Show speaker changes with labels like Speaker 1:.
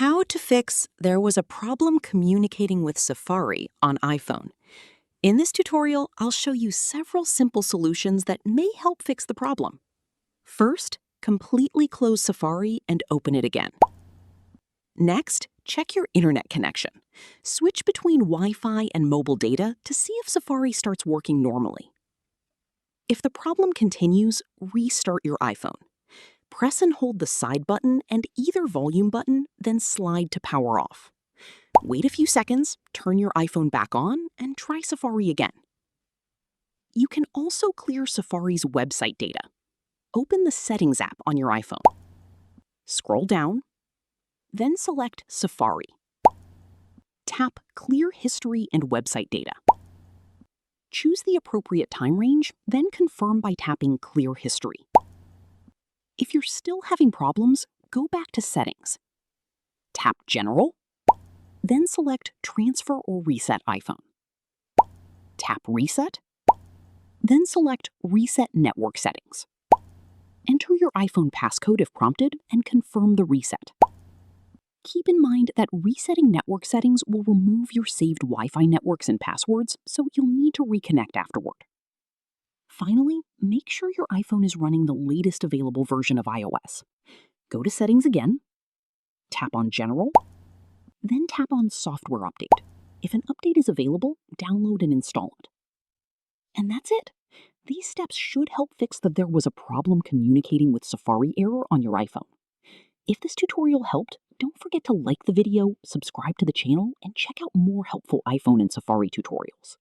Speaker 1: How to fix "there was a problem communicating with Safari" on iPhone. In this tutorial, I'll show you several simple solutions that may help fix the problem. First, completely close Safari and open it again. Next, check your internet connection. Switch between Wi-Fi and mobile data to see if Safari starts working normally. If the problem continues, restart your iPhone. Press and hold the side button and either volume button, then slide to power off. Wait a few seconds, turn your iPhone back on, and try Safari again. You can also clear Safari's website data. Open the Settings app on your iPhone. Scroll down, then select Safari. Tap Clear History and Website Data. Choose the appropriate time range, then confirm by tapping Clear History. If you're still having problems, go back to Settings. Tap General, then select Transfer or Reset iPhone. Tap Reset, then select Reset Network Settings. Enter your iPhone passcode if prompted and confirm the reset. Keep in mind that resetting network settings will remove your saved Wi-Fi networks and passwords, so you'll need to reconnect afterward. Finally, make sure your iPhone is running the latest available version of iOS. Go to Settings again, tap on General, then tap on Software Update. If an update is available, download and install it. And that's it. These steps should help fix the "there was a problem communicating with Safari" error on your iPhone. If this tutorial helped, don't forget to like the video, subscribe to the channel, and check out more helpful iPhone and Safari tutorials.